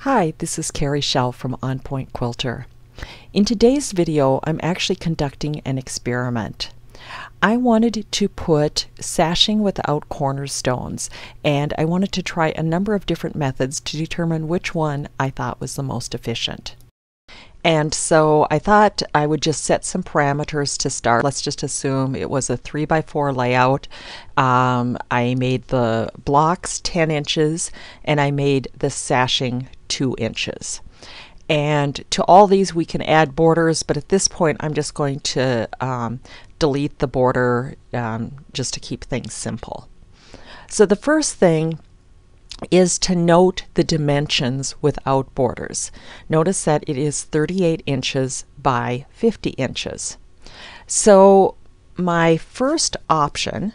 Hi, this is Carrie Schell from On Point Quilter. In today's video, I'm actually conducting an experiment. I wanted to put sashing without cornerstones, and I wanted to try a number of different methods to determine which one I thought was the most efficient. And so I thought I would just set some parameters to start. Let's just assume it was a 3x4 layout. I made the blocks 10 inches and I made the sashing 2 inches. And to all these we can add borders, but at this point I'm just going to delete the border just to keep things simple. So the first thing is to note the dimensions without borders. Notice that it is 38 inches by 50 inches. So my first option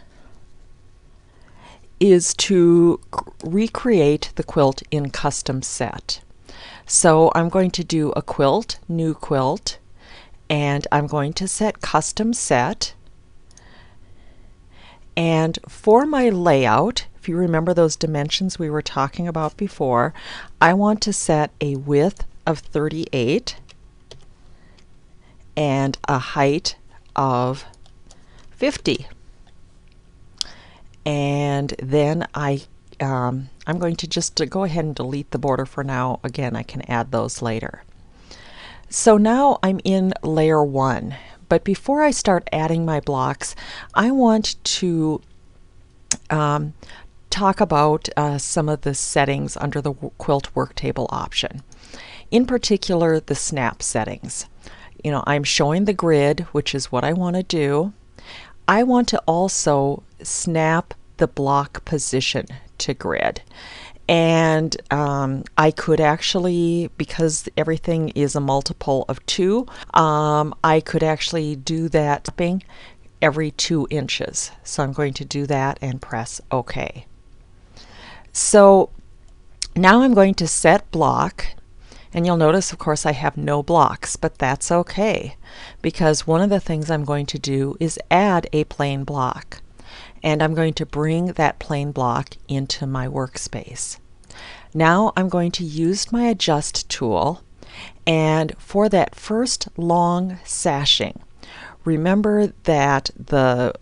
is to recreate the quilt in custom set. So I'm going to do a quilt, new quilt, and I'm going to set custom set. And for my layout, if you remember those dimensions we were talking about before, I want to set a width of 38 and a height of 50. And then I'm going to just go ahead and delete the border for now. Again, I can add those later. So now I'm in layer 1. But before I start adding my blocks, I want to talk about some of the settings under the quilt work table option. In particular, the snap settings. You know, I'm showing the grid, which is what I want to do. I want to also snap the block position to grid. And I could actually, because everything is a multiple of 2, I could actually do that every 2 inches. So I'm going to do that and press OK. So now I'm going to set block, and you'll notice, of course, I have no blocks, but that's okay, because one of the things I'm going to do is add a plain block. And I'm going to bring that plain block into my workspace. Now I'm going to use my adjust tool, and for that first long sashing, remember that the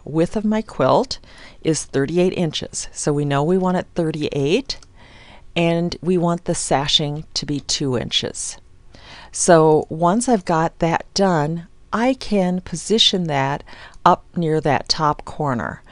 width of my quilt is 38 inches. So we know we want it 38, and we want the sashing to be 2 inches. So once I've got that done, I can position that up near that top corner.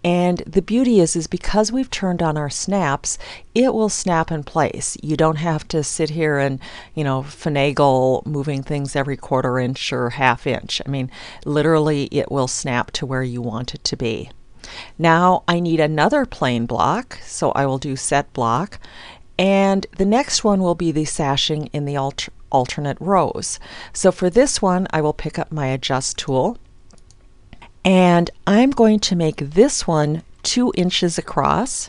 And the beauty is because we've turned on our snaps, it will snap in place. You don't have to sit here and, you know, finagle moving things every 1/4 inch or 1/2 inch. I mean, literally it will snap to where you want it to be. Now I need another plain block, so I will do set block. And the next one will be the sashing in the alternate rows. So for this one, I will pick up my adjust tool, and I'm going to make this one 2 inches across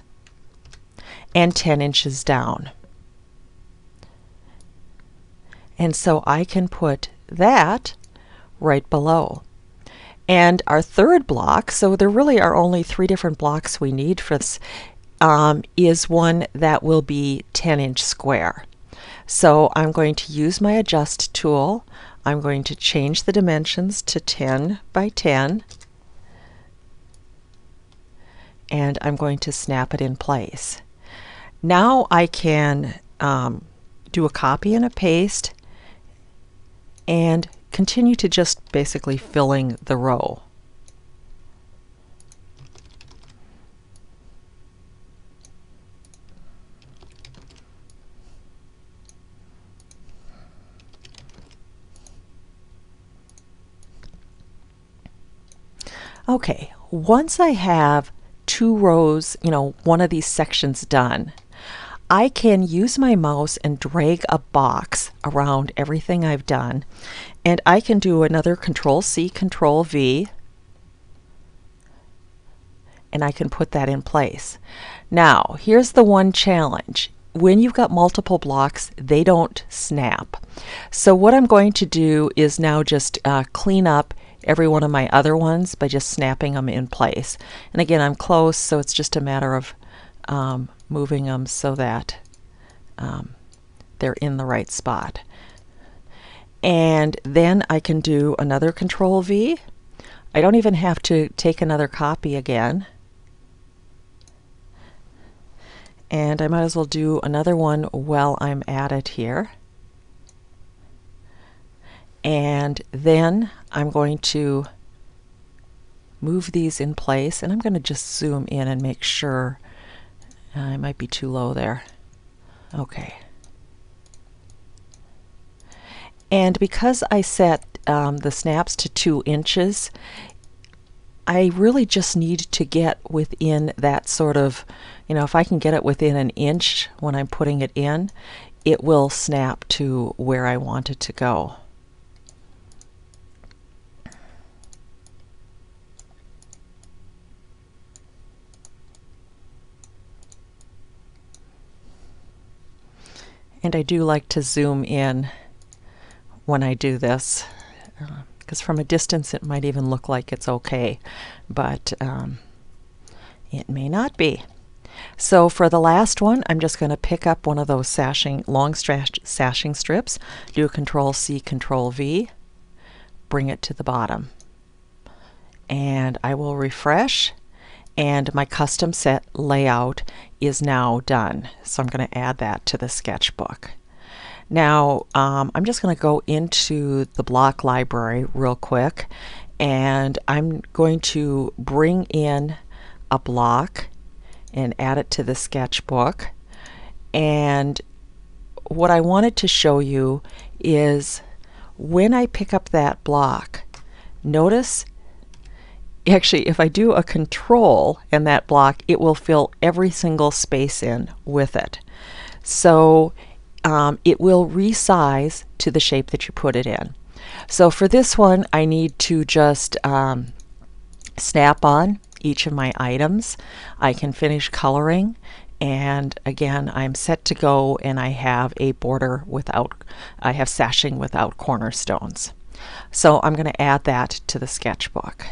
and 10 inches down. And so I can put that right below. And our third block, so there really are only 3 different blocks we need for this, is one that will be 10-inch square. So I'm going to use my adjust tool. I'm going to change the dimensions to 10 by 10. And I'm going to snap it in place. Now I can do a copy and a paste and continue to just basically filling the row. Okay, once I have 2 rows, you know, one of these sections done, I can use my mouse and drag a box around everything I've done, and I can do another Control-C, Control-V, and I can put that in place. Now, here's the one challenge. When you've got multiple blocks, they don't snap. So what I'm going to do is now just clean up every one of my other ones by just snapping them in place. And again, I'm close, so it's just a matter of moving them so that they're in the right spot. And then I can do another Control V. I don't even have to take another copy again. And I might as well do another one while I'm at it here. And then I'm going to move these in place, and I'm going to just zoom in and make sure. I might be too low there. Okay. And because I set the snaps to 2 inches, I really just need to get within that sort of, if I can get it within an inch when I'm putting it in, it will snap to where I want it to go. And I do like to zoom in when I do this, because from a distance it might even look like it's okay, but it may not be. So for the last one, I'm just going to pick up one of those long sashing strips, do a Control C, Control V, bring it to the bottom. And I will refresh, and my custom set layout is now done. So I'm going to add that to the sketchbook. Now I'm just going to go into the block library real quick, and I'm going to bring in a block and add it to the sketchbook. And what I wanted to show you is when I pick up that block, notice actually if I do a Control and that block, it will fill every single space in with it. So it will resize to the shape that you put it in. So for this one, I need to just snap on each of my items. I can finish coloring, and again, I'm set to go, and I have a border without, I have sashing without cornerstones. So I'm going to add that to the sketchbook.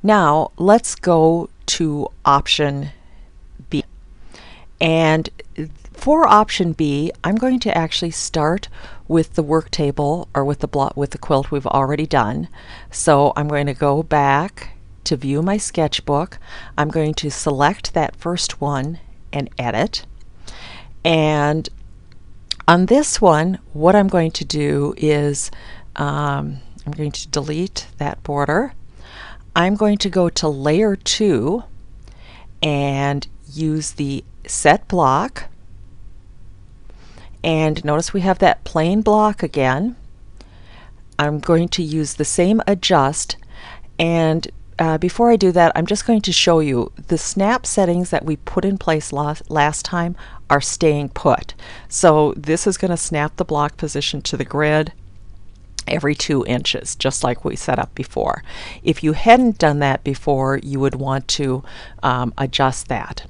Now let's go to option B. And for option B, I'm going to actually start with the work table, or with the quilt we've already done. So I'm going to go back to view my sketchbook. I'm going to select that first one and edit. And on this one, what I'm going to do is I'm going to delete that border. I'm going to go to layer 2 and use the set block. And notice we have that plain block again. I'm going to use the same adjust, and before I do that, I'm just going to show you the snap settings that we put in place last time are staying put. So this is going to snap the block position to the grid every 2 inches, just like we set up before. If you hadn't done that before, you would want to adjust that.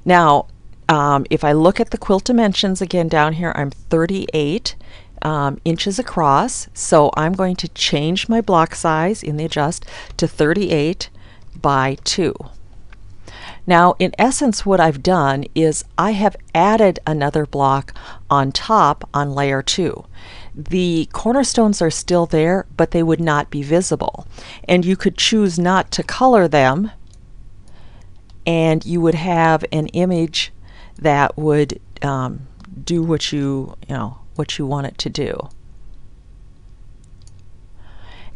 Now, if I look at the quilt dimensions again down here, I'm 38 inches across, so I'm going to change my block size in the adjust to 38 by 2. Now in essence what I've done is I have added another block on top on layer 2. The cornerstones are still there, but they would not be visible, and you could choose not to color them, and you would have an image that would do what you want it to do.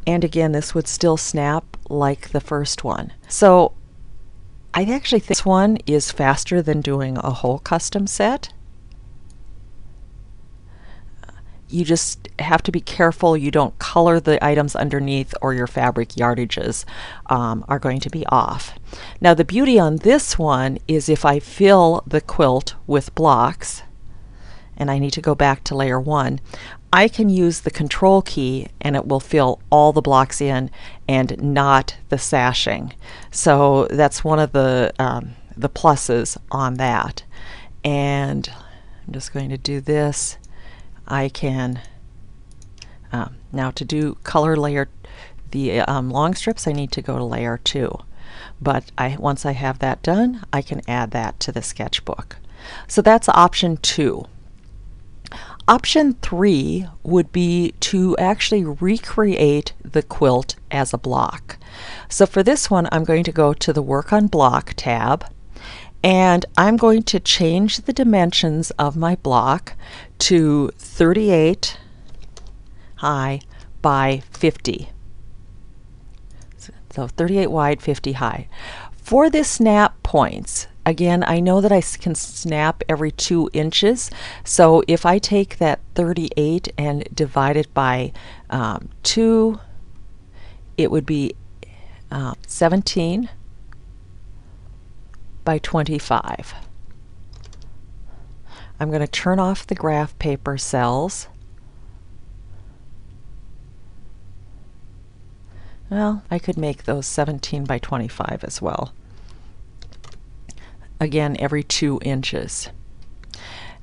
And again, this would still snap like the first one. So I actually think this one is faster than doing a whole custom set. You just have to be careful you don't color the items underneath, or your fabric yardages are going to be off. Now the beauty on this one is if I fill the quilt with blocks, and I need to go back to layer 1, I can use the Control key and it will fill all the blocks in and not the sashing. So that's one of the pluses on that. And I'm just going to do this. I can now to do color layer the long strips, I need to go to layer 2. But once I have that done, I can add that to the sketchbook. So that's option 2. Option 3 would be to actually recreate the quilt as a block. So for this one, I'm going to go to the Work on Block tab, and I'm going to change the dimensions of my block to 38 high by 50. So 38 wide, 50 high. For this snap points, again, I know that I can snap every 2 inches. So if I take that 38 and divide it by 2, it would be 17 by 25. I'm going to turn off the graph paper cells. Well, I could make those 17 by 25 as well. Again, every 2 inches.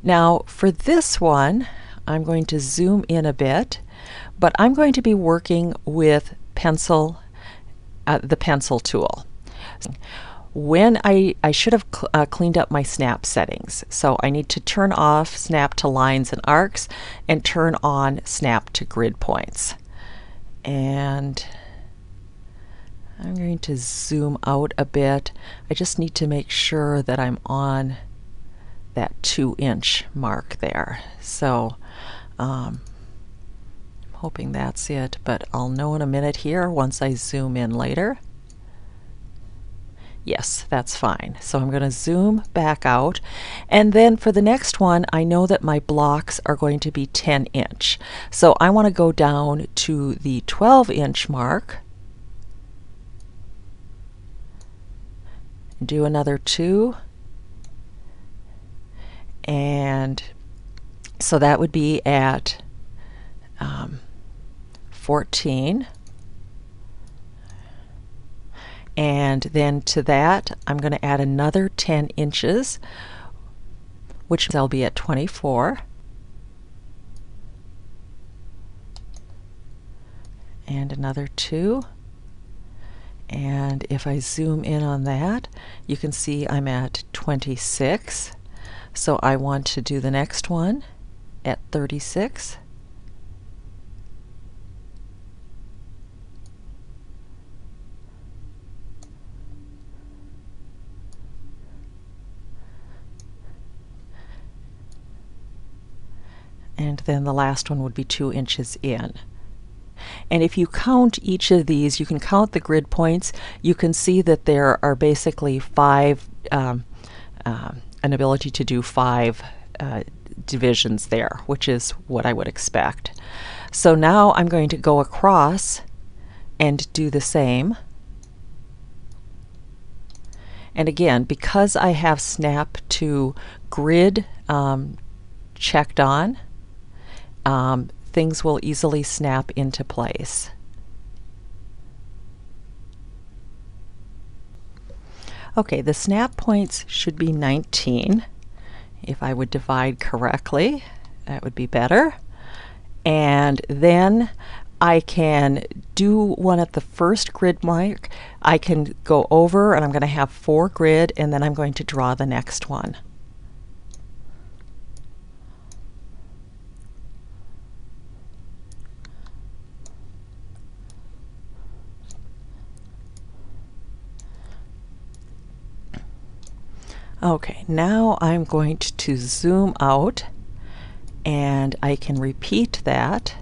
Now for this one, I'm going to zoom in a bit, but I'm going to be working with the pencil tool. When I should have cleaned up my snap settings, so I need to turn off snap to lines and arcs and turn on snap to grid points. And I'm going to zoom out a bit. I just need to make sure that I'm on that 2-inch mark there. So I'm hoping that's it, but I'll know in a minute here once I zoom in later. Yes, that's fine. So I'm going to zoom back out, and then for the next one, I know that my blocks are going to be 10-inch. So I want to go down to the 12-inch mark, do another 2, and so that would be at 14, and then to that I'm going to add another 10 inches, which I'll be at 24, and another 2. And if I zoom in on that, you can see I'm at 26. So I want to do the next one at 36. And then the last one would be 2 inches in. And if you count each of these, you can count the grid points, you can see that there are basically 5, an ability to do 5 divisions there, which is what I would expect. So now I'm going to go across and do the same. And again, because I have snap to grid checked on, things will easily snap into place. Okay, the snap points should be 19. If I would divide correctly, that would be better. And then I can do one at the first grid mark. I can go over, and I'm going to have 4 grid, and then I'm going to draw the next one. Okay, now I'm going to zoom out, and I can repeat that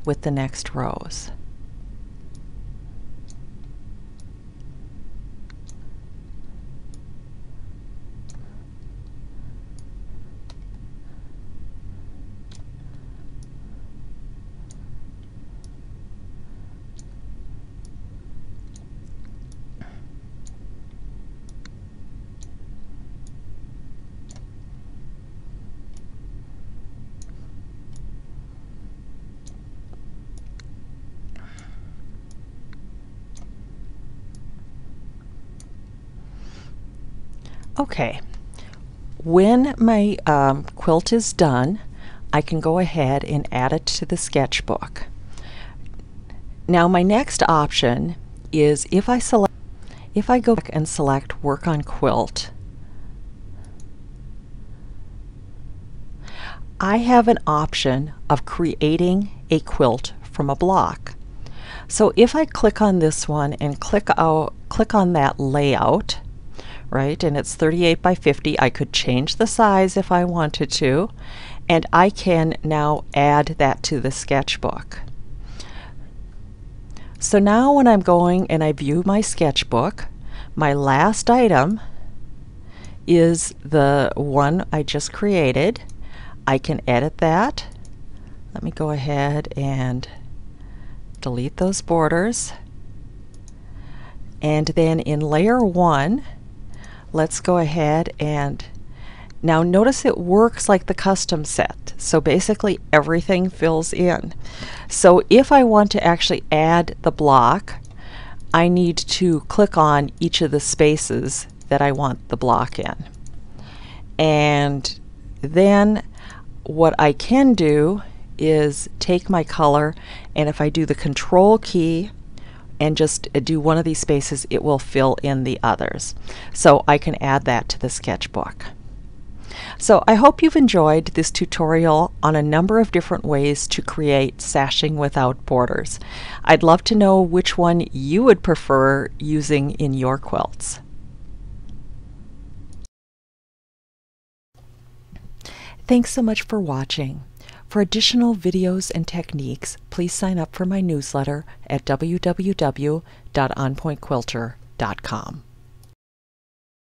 with the next rows. Okay, when my quilt is done, I can go ahead and add it to the sketchbook. Now my next option is if I go back and select Work on Quilt, I have an option of creating a quilt from a block. So if I click on this one and click on that layout, right, and it's 38 by 50, I could change the size if I wanted to, and I can now add that to the sketchbook. So now when I'm going and I view my sketchbook, my last item is the one I just created. I can edit that. Let me go ahead and delete those borders. And then in layer 1, let's go ahead and now notice it works like the custom set. So basically everything fills in. So if I want to actually add the block, I need to click on each of the spaces that I want the block in. And then what I can do is take my color, and if I do the control key and just do one of these spaces, it will fill in the others. So I can add that to the sketchbook. So I hope you've enjoyed this tutorial on a number of different ways to create sashing without borders. I'd love to know which one you would prefer using in your quilts. Thanks so much for watching. For additional videos and techniques, please sign up for my newsletter at www.onpointquilter.com.